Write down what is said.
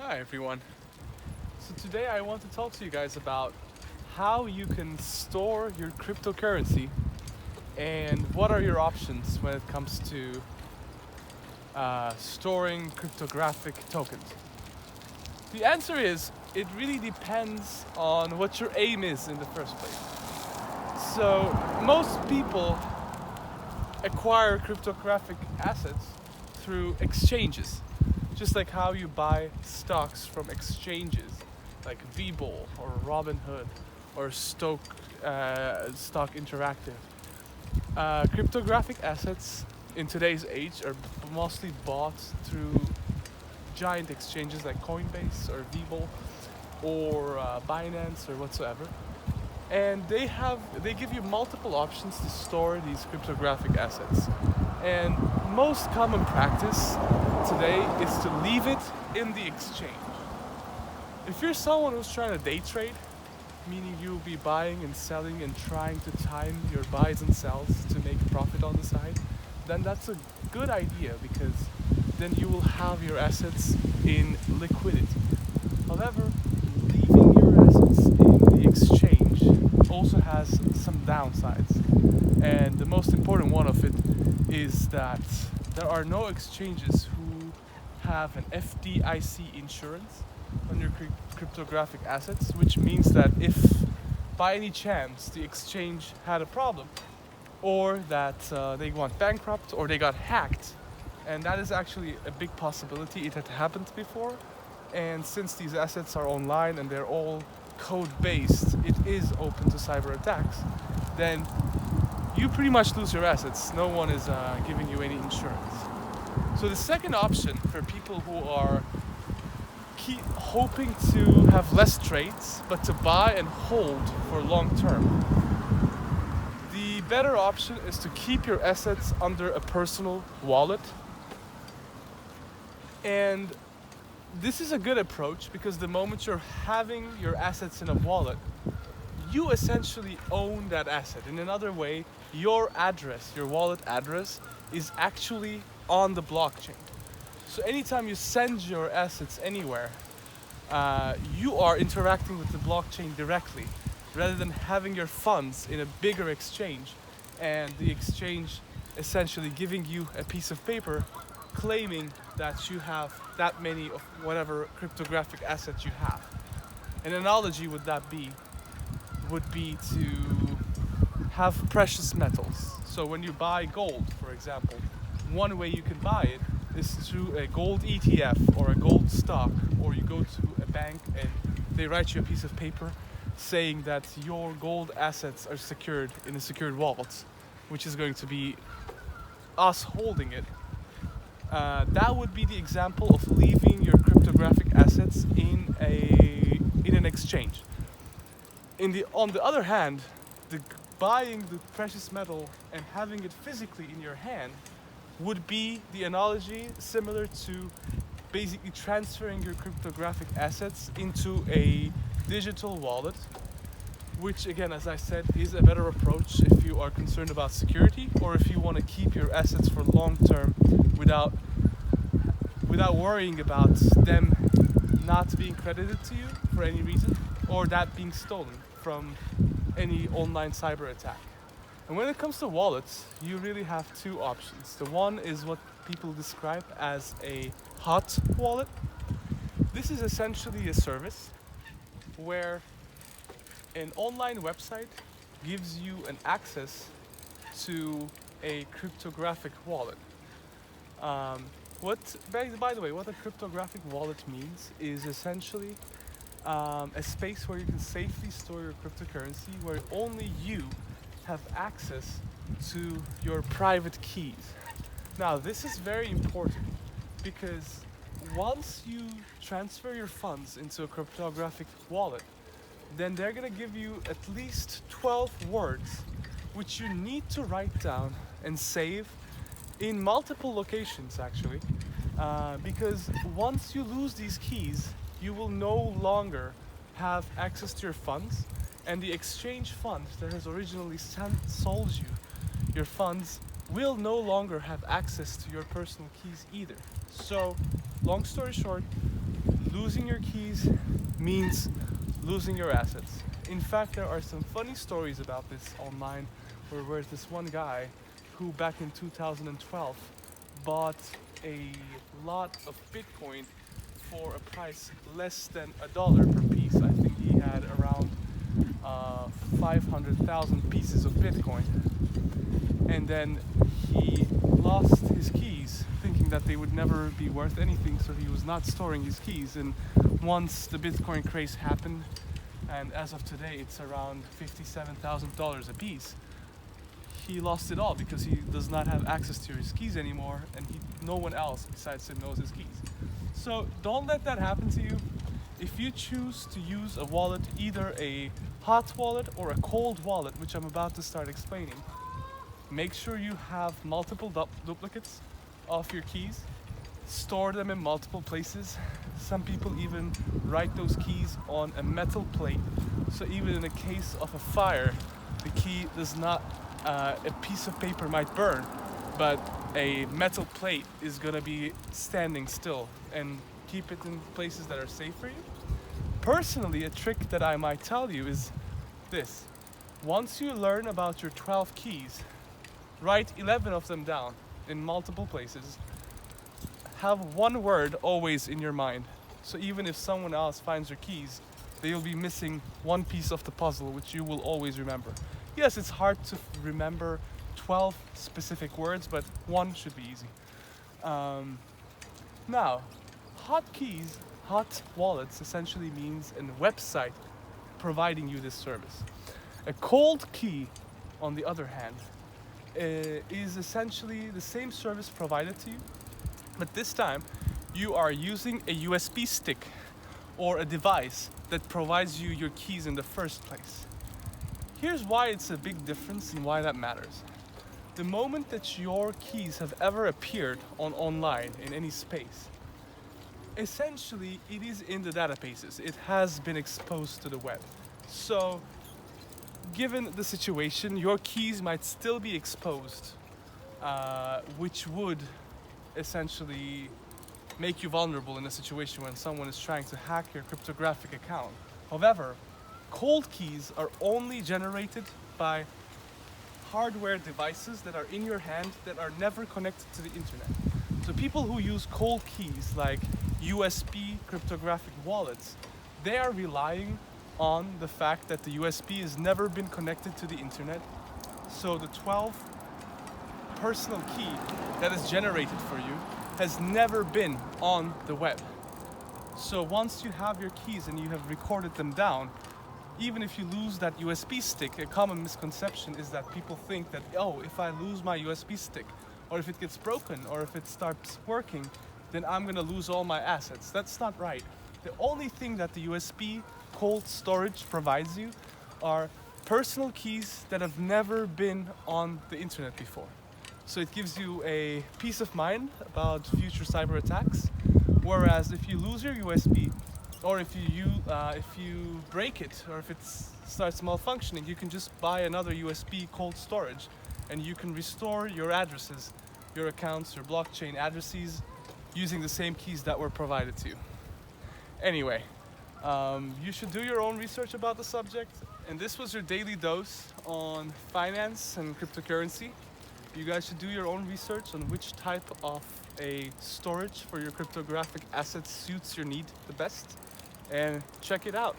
Hi everyone. So today I want to talk to you guys about how you can store your cryptocurrency and what are your options when it comes to storing cryptographic tokens. The answer is it really depends on what your aim is in the first place. So most people acquire cryptographic assets through exchanges, just like how you buy stocks from exchanges like Webull or Robinhood or Stock Interactive. Cryptographic assets in today's age are mostly bought through giant exchanges like Coinbase or Webull or Binance or whatsoever, and they give you multiple options to store these cryptographic assets. And most common practice today is to leave it in the exchange. If you're someone who's trying to day trade, meaning you'll be buying and selling and trying to time your buys and sells to make profit on the side, then that's a good idea because then you will have your assets in liquidity. However, leaving your assets in the exchange also has some downsides. And the most important one of it is that there are no exchanges who have an FDIC insurance on your cryptographic assets, which means that if by any chance the exchange had a problem, or that they went bankrupt or they got hacked, and that is actually a big possibility. It had happened before, and since these assets are online and they're all code based, it is open to cyber attacks, then you pretty much lose your assets. No one is giving you any insurance. So the second option for people who are keep hoping to have less trades but to buy and hold for long term, the better option is to keep your assets under a personal wallet. And this is a good approach because the moment you're having your assets in a wallet, you essentially own that asset. In another way, your address, your wallet address, is actually on the blockchain. So anytime you send your assets anywhere, you are interacting with the blockchain directly, rather than having your funds in a bigger exchange, and the exchange essentially giving you a piece of paper claiming that you have that many of whatever cryptographic assets you have. An analogy would be to have precious metals. So when you buy gold, for example, one way you can buy it is through a gold ETF or a gold stock, or you go to a bank and they write you a piece of paper saying that your gold assets are secured in a secured wallet, which is going to be us holding it. That would be the example of leaving your cryptographic assets in an exchange. On the other hand, buying the precious metal and having it physically in your hand would be the analogy similar to basically transferring your cryptographic assets into a digital wallet, which again, as I said, is a better approach if you are concerned about security or if you want to keep your assets for long term without worrying about them not being credited to you for any reason, or that being stolen from any online cyber attack. And when it comes to wallets, you really have two options. The one is what people describe as a hot wallet. This is essentially a service where an online website gives you an access to a cryptographic wallet. By the way, what a cryptographic wallet means is essentially a space where you can safely store your cryptocurrency, where only you have access to your private keys. Now, this is very important because once you transfer your funds into a cryptographic wallet, then they're going to give you at least 12 words which you need to write down and save in multiple locations, actually, because once you lose these keys, you will no longer have access to your funds, and the exchange fund that has originally sold you your funds will no longer have access to your personal keys either. So, long story short, losing your keys means losing your assets. In fact, there are some funny stories about this online, where there's this one guy who back in 2012 bought a lot of Bitcoin for a price less than $1 per piece. I think he had around 500,000 pieces of Bitcoin. And then he lost his keys, thinking that they would never be worth anything, so he was not storing his keys. And once the Bitcoin craze happened, and as of today it's around $57,000 a piece, he lost it all because he does not have access to his keys anymore, and no one else besides him knows his keys. So don't let that happen to you. If you choose to use a wallet, either a hot wallet or a cold wallet, which I'm about to start explaining, make sure you have multiple duplicates of your keys. Store them in multiple places. Some people even write those keys on a metal plate, so even in the case of a fire, the key does not, a piece of paper might burn, but a metal plate is gonna be standing still, and keep it in places that are safe for you. Personally, a trick that I might tell you is this. Once you learn about your 12 keys, write 11 of them down in multiple places. Have one word always in your mind. So even if someone else finds your keys, they will be missing one piece of the puzzle, which you will always remember. Yes, it's hard to remember 12 specific words, but one should be easy. Now, hot wallets essentially means a website providing you this service. A cold key, on the other hand, is essentially the same service provided to you, but this time you are using a USB stick or a device that provides you your keys in the first place. Here's why it's a big difference and why that matters. The moment that your keys have ever appeared online in any space, essentially it is in the databases. It has been exposed to the web. So given the situation, your keys might still be exposed, which would essentially make you vulnerable in a situation when someone is trying to hack your cryptographic account. However, cold keys are only generated by hardware devices that are in your hand that are never connected to the internet. So people who use cold keys like USB cryptographic wallets, they are relying on the fact that the USB has never been connected to the internet. So the 12 personal key that is generated for you has never been on the web. So once you have your keys and you have recorded them down, even if you lose that USB stick, a common misconception is that people think that, oh, if I lose my USB stick, or if it gets broken, or if it starts working, then I'm gonna lose all my assets. That's not right. The only thing that the USB cold storage provides you are personal keys that have never been on the internet before. So it gives you a peace of mind about future cyber attacks. Whereas if you lose your USB, or if you break it, or if it starts malfunctioning, you can just buy another USB cold storage, and you can restore your addresses, your accounts, your blockchain addresses, using the same keys that were provided to you. Anyway, you should do your own research about the subject, and this was your daily dose on finance and cryptocurrency. You guys should do your own research on which type of a storage for your cryptographic assets suits your need the best, and check it out.